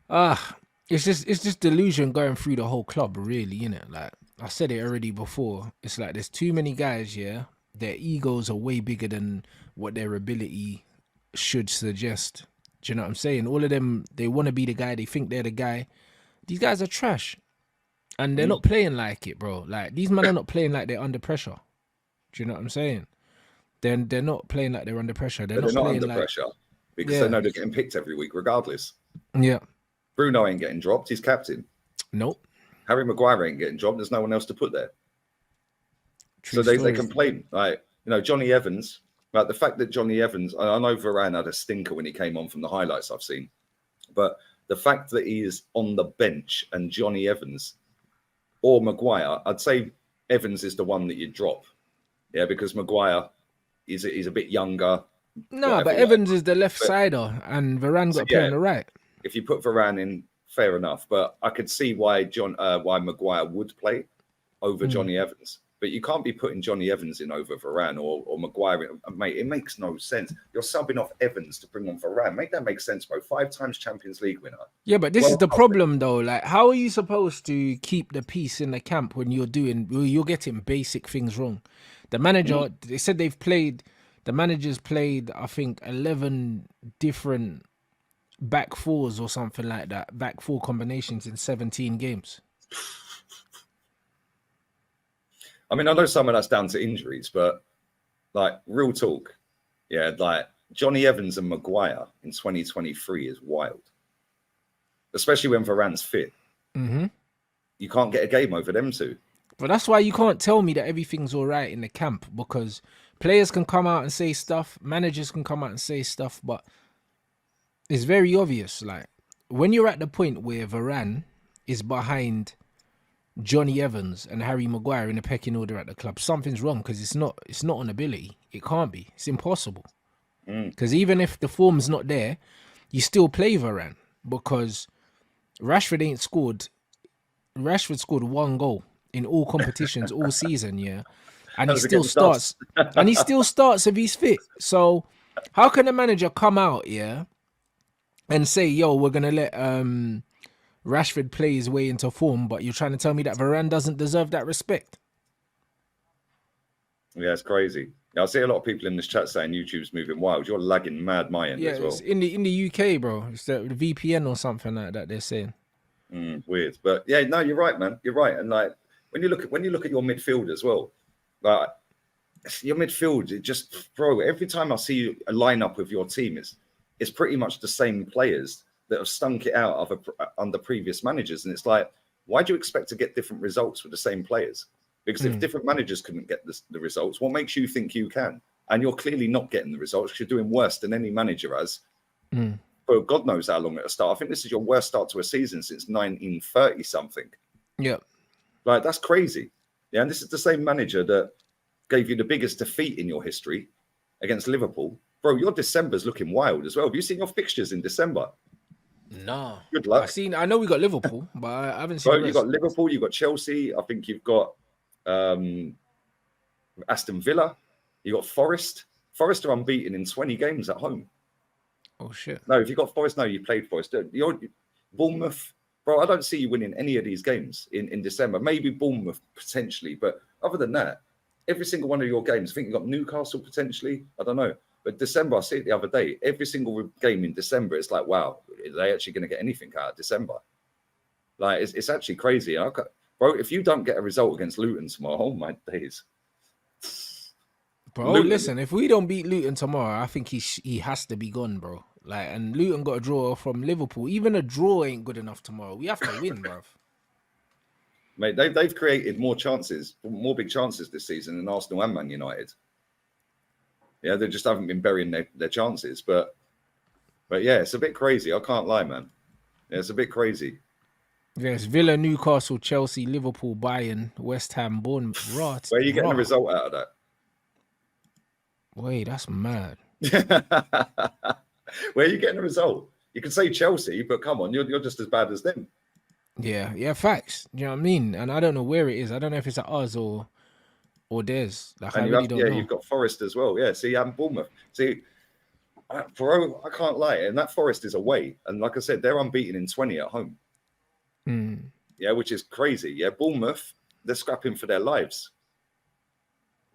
Ah, it's just delusion going through the whole club, really, innit? Like I said it already before. It's like there's too many guys, yeah. Their egos are way bigger than what their ability should suggest. Do you know what I'm saying? All of them, they want to be the guy. They think they're the guy. These guys are trash, and they're Mm. not playing like it, bro. Like these men are not playing like they're under pressure. Do you know what I'm saying? They're not playing like they're under pressure. They're But they're not not playing under like pressure because they yeah, know they're getting picked every week regardless. yeah. Bruno ain't getting dropped. He's captain. Nope. Harry Maguire ain't getting dropped. There's no one else to put there. True So they story. complain. Like, Johnny Evans, like the fact that Johnny Evans, I know Varane had a stinker when he came on from the highlights I've seen, but the fact that he is on the bench and Johnny Evans or Maguire, I'd say Evans is the one that you drop. Yeah, because Maguire he's a bit younger, Nah, whatever, but whatever. Evans is the left But sider, and Varane got so to play yeah, on the right. if you put Varane in, fair enough. But I could see why Maguire would play over Mm. Johnny Evans. But you can't be putting Johnny Evans in over Varane or Maguire in. Mate, it makes no sense. You're subbing off Evans to bring on Varane. Make that make sense, bro. 5 times Champions League winner. Yeah, but this is World the Cup winner. problem, though. Like, how are you supposed to keep the peace in the camp when you're getting basic things wrong? The Mm. manager, they said the managers played, I think, 11 different back fours or something like that, back four combinations in 17 games. I mean, I know some of that's down to injuries, but like real talk, yeah, like Johnny Evans and Maguire in 2023 is wild, especially when Varane's fit. Hmm. You can't get a game over them two. But that's why you can't tell me that everything's all right in the camp because players can come out and say stuff, managers can come out and say stuff, but it's very obvious. Like when you're at the point where Varane is behind Johnny Evans and Harry Maguire in the pecking order at the club, something's wrong because it's not on ability. It can't be. It's impossible. Mm. Because even if the form's not there, you still play Varane because Rashford ain't scored. Rashford scored one goal in all competitions all season, yeah, and That he was still against us. starts. And he still starts if he's fit. So how can a manager come out, yeah, and say, "Yo, we're gonna let Rashford play his way into form," but you're trying to tell me that Varane doesn't deserve that respect? Yeah, it's crazy. Yeah, I see a lot of people in this chat saying YouTube's moving wild. You're lagging mad my end Yeah, as it's well. in the UK, bro. It's the VPN or something like that. They're saying. Weird, but yeah, no, you're right, man. You're right. And like when you look at your midfield as well, like your midfield, it just bro. Every time I see a lineup of your team, it's pretty much the same players that have stunk it out under previous managers, and it's like, why do you expect to get different results with the same players? Because if Mm, different managers couldn't get the results, what makes you think you can? And you're clearly not getting the results because you're doing worse than any manager has mm. for God knows how long at a start. I think this is your worst start to a season since 1930 something. Yeah. Like that's crazy. Yeah, and this is the same manager that gave you the biggest defeat in your history against Liverpool. Bro, your December's looking wild as well. Have you seen your fixtures in December? No. Good I luck. seen. I know we got Liverpool, but I haven't seen Bro, the you've rest. got Liverpool, you've got Chelsea. I think you've got um, Aston Villa. You've got Forest. Forest are unbeaten in 20 games at home. Oh shit. No, if you got Forest, no, you played Forest. You're Bournemouth, bro. I don't see you winning any of these games in December. Maybe Bournemouth potentially, but other than that, every single one of your games. I think you got Newcastle potentially. I don't know, but December. I see it the other day. Every single game in December, it's like, wow, are they actually going to get anything out of December? Like it's actually crazy. Bro, if you don't get a result against Luton tomorrow, oh my days, Bro, Luton. listen, if we don't beat Luton tomorrow, I think he has to be gone, bro. Like, and Luton got a draw from Liverpool. Even a draw ain't good enough tomorrow. We have to win, bro. Mate, they've created more chances, more big chances this season than Arsenal and Man United. Yeah, they just haven't been burying their chances. But yeah, it's a bit crazy. I can't lie, man. Yeah, it's a bit crazy. Yes, Villa, Newcastle, Chelsea, Liverpool, Bayern, West Ham, Bournemouth. Where are you getting a Raw. result out of Wait, that's mad. that? Where are you getting a result? You can say Chelsea, but come on, you're just as bad as them. Yeah, yeah, facts. You know what I mean? And I don't know where it is. I don't know if it's at us or theirs. Like, I And really don't you've know. got Forest as well. Yeah, see, Bournemouth. See, Bro, I can't lie. And that Forest is away. And like I said, they're unbeaten in 20 at home. Yeah, which is crazy. Yeah, Bournemouth, they're scrapping for their lives.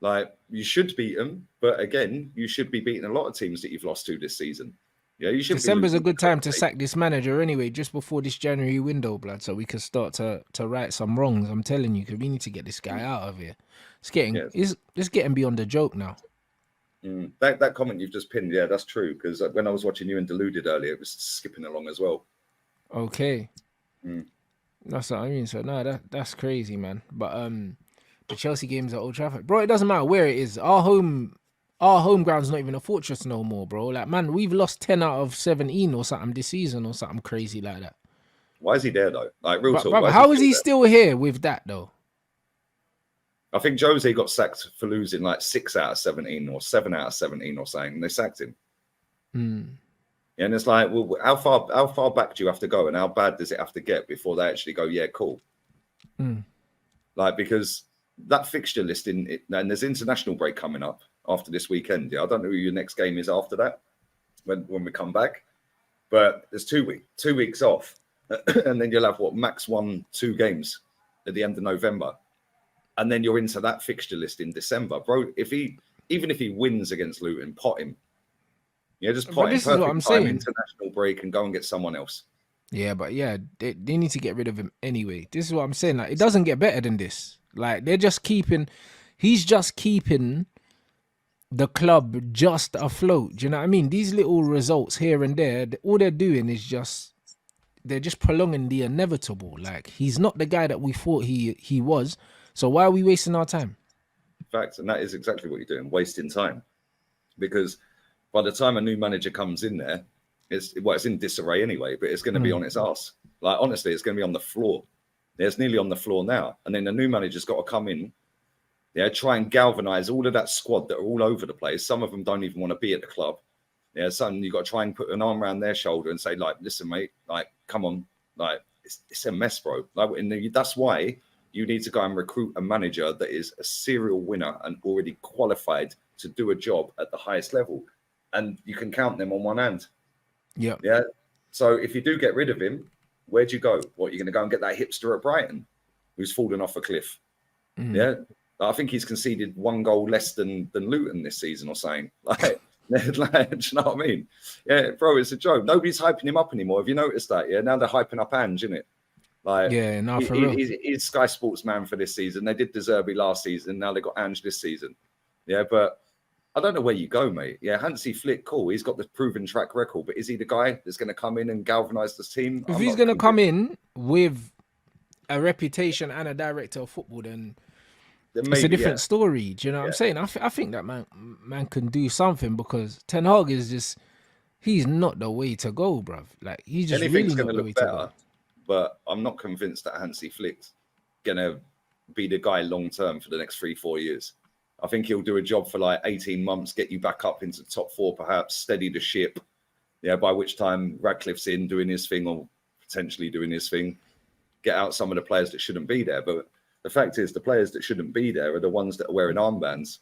Like, you should beat them. But again, you should be beating a lot of teams that you've lost to this season. Yeah, you should. December's a good time to sack this manager anyway, just before this January window, blood, so we can start to right some wrongs. I'm telling you, because we need to get this guy out of here. It's getting beyond the joke now. That comment you've just pinned, yeah, that's true. Because when I was watching you and Deluded earlier, it was skipping along as well. Okay, that's what I mean. So no, that's crazy, man. But the Chelsea games at Old Trafford, bro. It doesn't matter where it is. Our home ground's not even a fortress no more, bro. Like, man, we've lost 10 out of 17 or something this season or something crazy like that. Why is he there though? Like, real talk. But how is he still here with that though? I think Jose got sacked for losing like 6 out of 17 or 7 out of 17 or something, and they sacked him. Yeah, and it's like, well, how far back do you have to go, and how bad does it have to get before they actually go, yeah, cool? Like, because that fixture list and there's international break coming up after this weekend. Yeah, I don't know who your next game is after that when we come back, but there's 2 weeks off, and then you'll have max 1-2 games at the end of November. And then you're into that fixture list in December, bro. Even if he wins against Luton, pot him. Yeah, just pot him. This is what I'm saying. International break and go and get someone else. Yeah, but yeah, they need to get rid of him anyway. This is what I'm saying. Like, it doesn't get better than this. Like, he's just keeping the club just afloat. Do you know what I mean? These little results here and there, all they're doing is they're just prolonging the inevitable. Like, he's not the guy that we thought he was. So why are we wasting our time? Fact, and that is exactly what you're doing, wasting time. Because by the time a new manager comes in there, it's in disarray anyway, but it's going to be on its ass. Like, honestly, it's going to be on the floor. It's nearly on the floor now. And then the new manager's got to come in, yeah, try and galvanize all of that squad that are all over the place. Some of them don't even want to be at the club. Yeah, some you've got to try and put an arm around their shoulder and say, like, listen, mate, like, come on. Like, it's a mess, bro. Like, that's why you need to go and recruit a manager that is a serial winner and already qualified to do a job at the highest level. And you can count them on one hand. Yeah. Yeah. So if you do get rid of him, where'd you go? What, you're going to go and get that hipster at Brighton who's fallen off a cliff? Yeah. I think he's conceded 1 goal less than Luton this season or something. Like, do you know what I mean? Yeah, bro, it's a joke. Nobody's hyping him up anymore. Have you noticed that? Yeah. Now they're hyping up Ange, isn't it? Like, yeah, no, for real. He's Sky Sports man for this season. They did De Zerbi last season. Now they got Ange this season. Yeah, but I don't know where you go, mate. Yeah, Hansi Flick, cool. He's got the proven track record, but is he the guy that's going to come in and galvanise this team? If he's going to come in with a reputation and a director of football, then maybe, it's a different story. Do you know what I'm saying? I think that man can do something, because Ten Hag is he's not the way to go, bruv. Like, he's just anything's really going to look better. But I'm not convinced that Hansi Flick's going to be the guy long term for the next 3-4 years. I think he'll do a job for like 18 months, get you back up into the top 4, perhaps, steady the ship. Yeah, by which time Radcliffe's in doing his thing, or potentially doing his thing, get out some of the players that shouldn't be there. But the fact is, the players that shouldn't be there are the ones that are wearing armbands.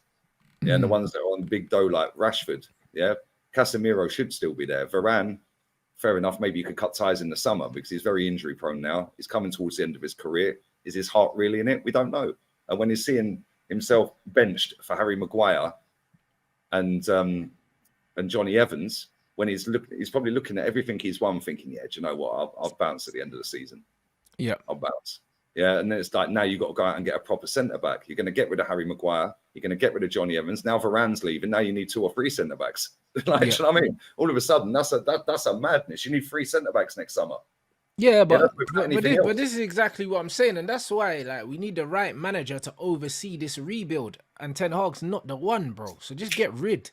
Yeah, and the ones that are on big dough like Rashford. Yeah, Casemiro should still be there. Varane, fair enough, maybe you could cut ties in the summer because he's very injury prone now. He's coming towards the end of his career. Is his heart really in it? We don't know. And when he's seeing himself benched for Harry Maguire and Johnny Evans, when he's probably looking at everything he's won, thinking, yeah, do you know what? I'll bounce at the end of the season. Yeah, I'll bounce. Yeah, and then it's like, now you've got to go out and get a proper centre back. You're going to get rid of Harry Maguire. You're going to get rid of Johnny Evans. Now Varane's leaving. Now you need 2 or 3 centre backs. Like, you know what I mean? All of a sudden, that's a madness. You need 3 centre backs next summer. Yeah, but this is exactly what I'm saying, and that's why, like, we need the right manager to oversee this rebuild. And Ten Hag's not the one, bro. So just get rid.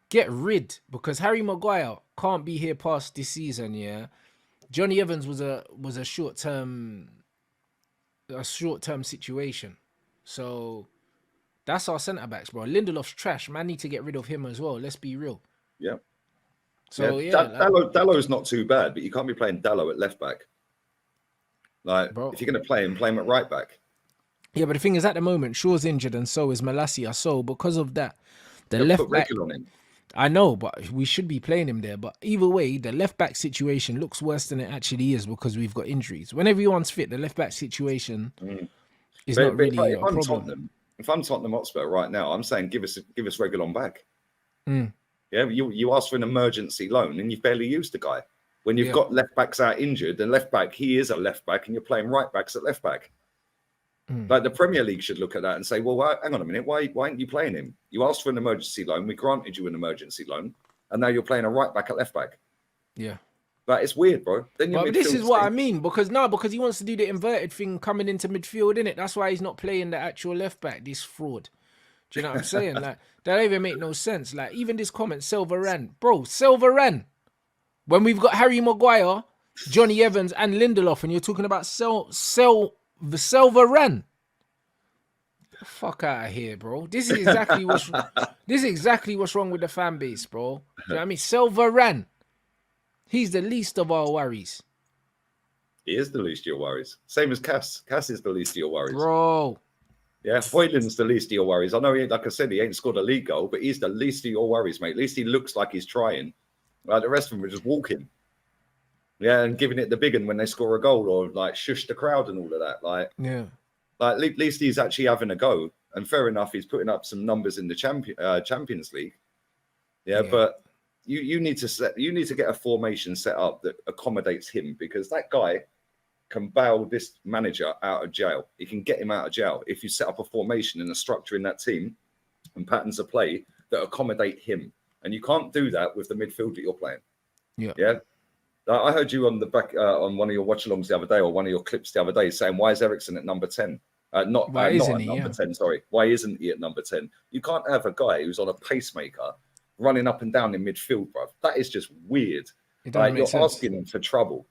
Get rid, because Harry Maguire can't be here past this season. Yeah, Johnny Evans was a short-term situation. So that's our centre backs, bro. Lindelof's trash. Man, need to get rid of him as well. Let's be real. Yeah. So Dallow's not too bad, but you can't be playing Dallow at left back. Like, bro, if you're going to play him at right back. Yeah, but the thing is, at the moment, Shaw's injured and so is Malacia. So because of that, the left back on him. I know, but we should be playing him there. But either way, the left back situation looks worse than it actually is because we've got injuries. When everyone's fit, the left back situation is not But really if a I'm problem. Tottenham, if I'm Tottenham Hotspur right now, I'm saying give us Reguilon back. Mm. Yeah, you asked for an emergency loan and you've barely used the guy. When you've Yeah. got left backs out injured, and left back, he is a left back, and you're playing right backs at left back. Like the Premier League should look at that and say, well, hang on a minute, why aren't you playing him? You asked for an emergency loan, we granted you an emergency loan, and now you're playing a right back at left back. Yeah. Like, it's weird, bro. Then your But midfield this is what I stinks. mean because he wants to do the inverted thing coming into midfield, innit? That's why he's not playing the actual left back. This fraud. Do you know what I'm saying? Like that don't even make no sense. Like even this comment, Silveran, bro, Silveran. When we've got Harry Maguire, Johnny Evans, and Lindelof, and you're talking about Silveran. Fuck out of here, bro. This is exactly what's wrong with the fan base, bro. Do you know what I mean? Silveran. He's the least of our worries. He is the least of your worries. Same as Cass. Cass is the least of your worries. Bro. Yeah, Hoyland's the least of your worries. I know, like I said, he ain't scored a league goal, but he's the least of your worries, mate. At least he looks like he's trying. Like the rest of them are just walking. Yeah, and giving it the big one when they score a goal or like shush the crowd and all of that. Like at least he's actually having a go. And fair enough, he's putting up some numbers in the Champions League. Yeah, but you need to get a formation set up that accommodates him because that guy can bail this manager out of jail. He can get him out of jail if you set up a formation and a structure in that team and patterns of play that accommodate him. And you can't do that with the midfield that you're playing. Yeah. I heard you on the back on one of your watch-alongs the other day, or one of your clips the other day, saying, "Why is Eriksen at number 10? Not at number 10. Sorry, why isn't he at number 10? You can't have a guy who's on a pacemaker running up and down in midfield, bro. That is just weird. You're asking him for trouble.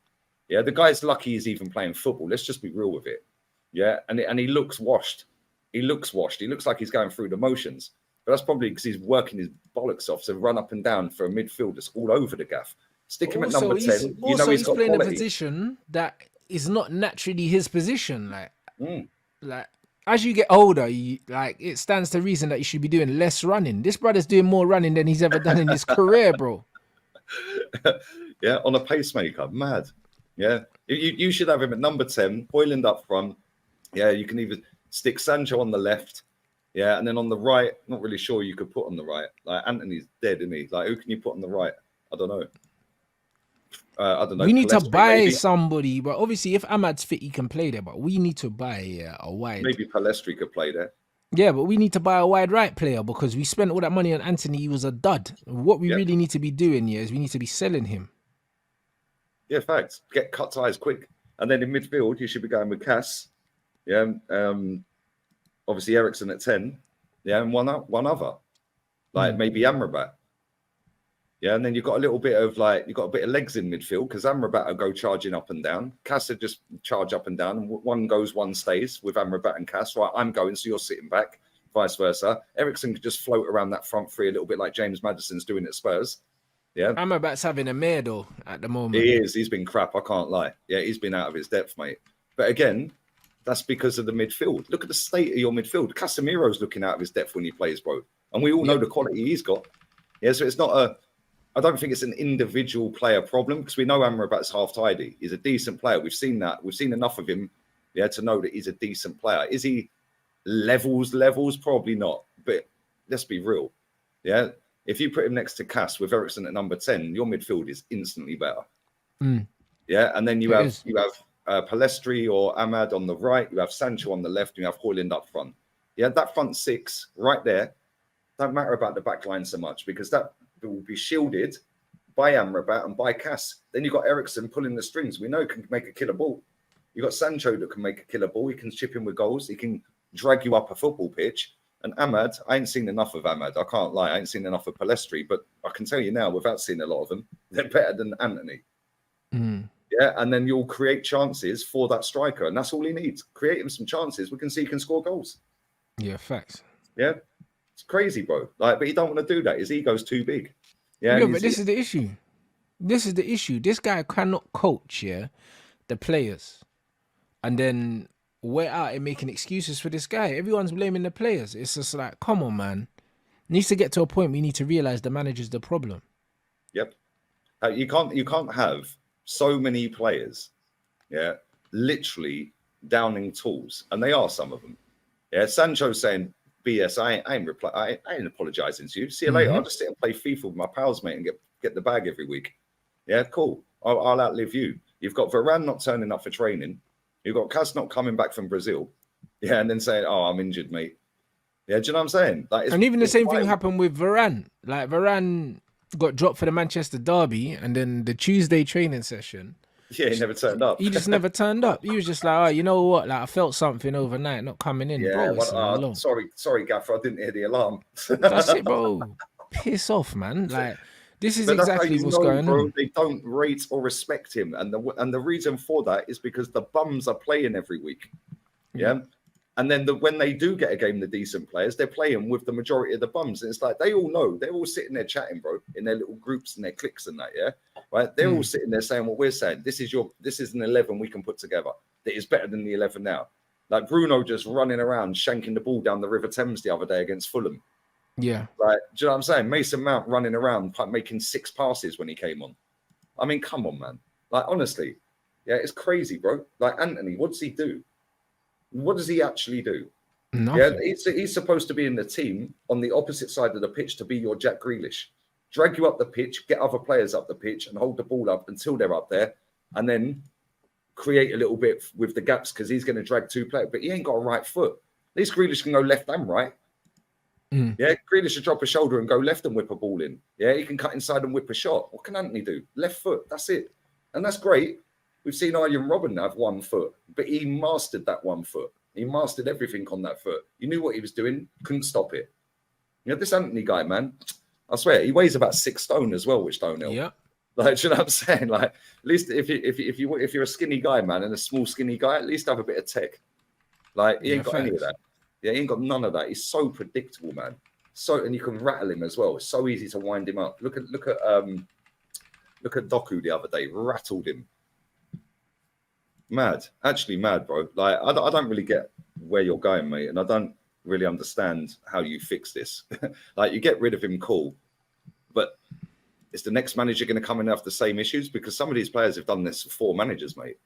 Yeah, the guy's lucky he's even playing football. Let's just be real with it. Yeah, and he looks washed. He looks washed. He looks like he's going through the motions. But that's probably because he's working his bollocks off to run up and down for a midfield that's all over the gaff. Stick him at number 10. You know he's got playing quality. a position that is not naturally his position. Like as you get older, it stands to reason that you should be doing less running. This brother's doing more running than he's ever done in his career, bro. Yeah, on a pacemaker. Mad. Yeah. You should have him at number 10, Hoyland up front. Yeah, you can even stick Sancho on the left. Yeah, and then on the right, not really sure you could put on the right. Like Anthony's dead, isn't he? Like who can you put on the right? I don't know. We need to buy maybe. somebody, but obviously if Ahmad's fit, he can play there. But we need to buy a wide. Maybe Palestri could play there. Yeah, but we need to buy a wide right player because we spent all that money on Anthony. He was a dud. What we really need to be doing here is we need to be selling him. Yeah, facts. Get cut ties quick, and then in midfield you should be going with Cass. Yeah, obviously Eriksen at 10. Yeah, and one other, like maybe Amrabat. Yeah, and then you've got a bit of legs in midfield because Amrabat will go charging up and down. Cass will just charge up and down, and one goes, one stays with Amrabat and Cass. Right, I'm going, so you're sitting back, vice versa. Eriksen could just float around that front three a little bit like James Maddison's doing at Spurs. Yeah, Amrabat's having a mare though at the moment. He is. He's been crap. I can't lie. Yeah, he's been out of his depth, mate. But again, that's because of the midfield. Look at the state of your midfield. Casemiro's looking out of his depth when he plays, bro, and we all know the quality he's got. Yeah, so it's not I don't think it's an individual player problem because we know Amrabat's half tidy. He's a decent player. We've seen that. We've seen enough of him, to know that he's a decent player. Is he levels? Probably not. But let's be real. Yeah, if you put him next to Cass with Eriksen at number 10, your midfield is instantly better. Yeah, and then you have Palestri or Ahmad on the right. You have Sancho on the left. You have Hoyland up front. Yeah, that front six right there. Don't matter about the back line so much because that will be shielded by Amrabat and by Cass. Then you've got Eriksen pulling the strings. We know can make a killer ball. You've got Sancho that can make a killer ball. He can chip in with goals. He can drag you up a football pitch. And Ahmad, I ain't seen enough of Ahmad. I can't lie. I ain't seen enough of Palestri. But I can tell you now, without seeing a lot of them, they're better than Anthony. Yeah, and then you'll create chances for that striker. And that's all he needs. Create him some chances. We can see he can score goals. Yeah, facts. Yeah. It's crazy, bro. But he don't want to do that. His ego's too big. Yeah, but this is the issue. This guy cannot coach, the players. And then we're out and making excuses for this guy. Everyone's blaming the players. It's just like, come on, man. Needs to get to a point we need to realize the manager's the problem. Yep. You can't have so many players, yeah, literally downing tools, and they are some of them. Yeah, Sancho saying BS. I ain't apologizing to you. See you later. I'll just sit and play FIFA with my pals, mate, and get the bag every week. Yeah, cool. I'll outlive you. You've got Varane not turning up for training. You've got Cas not coming back from Brazil. Yeah, and then saying, "Oh, I'm injured, mate." Yeah, do you know what I'm saying? Like, And even the same thing happened with Varane. Like Varane got dropped for the Manchester derby, and then the Tuesday training session, yeah, he never turned up. he just never turned up. He was just like, oh, you know what? Like I felt something overnight, not coming in, Yeah, bro. It's well, sorry, Gaffer, I didn't hear the alarm. That's it, bro. Piss off, man. Like this is But that's how exactly you what's know, going bro, on. they don't rate or respect him, and the reason for that is because the bums are playing every week. Yeah. And then when they do get a game, the decent players, they're playing with the majority of the bums. And it's like they all know, they're all sitting there chatting, bro, in their little groups and their cliques and that, yeah. Right? They're all sitting there saying what we're saying. This is an 11 we can put together that is better than the 11 now. Like Bruno just running around, shanking the ball down the River Thames the other day against Fulham. Yeah. Like, do you know what I'm saying? Mason Mount running around, making 6 passes when he came on. I mean, come on, man. Like, honestly, yeah, it's crazy, bro. Like, Anthony, what does he do? What does he actually do? Nothing. Yeah, he's supposed to be in the team on the opposite side of the pitch to be your Jack Grealish. Drag you up the pitch, get other players up the pitch, and hold the ball up until they're up there, and then create a little bit with the gaps because he's going to drag 2 players. But he ain't got a right foot. At least Grealish can go left and right. Yeah, Grealish should drop a shoulder and go left and whip a ball in. Yeah, he can cut inside and whip a shot. What can Anthony do? Left foot. That's it. And that's great. We've seen Arjen Robben have 1 foot, but he mastered that 1 foot. He mastered everything on that foot. You knew what he was doing, couldn't stop it. You know, this Anthony guy, man, I swear, he weighs about 6 stone as well, which don't help. Yeah. Like, do you know what I'm saying? Like, at least if you're a skinny guy, man, and a small skinny guy, at least have a bit of tech. Like, he ain't got any of that. Yeah, he ain't got none of that. He's so predictable, man. And you can rattle him as well. It's so easy to wind him up. Look at Doku the other day, rattled him. Mad, actually mad, bro. Like, I don't really get where you're going, mate, and I don't really understand how you fix this. Like, you get rid of him, cool, but is the next manager going to come and have the same issues? Because some of these players have done this for 4 managers, mate.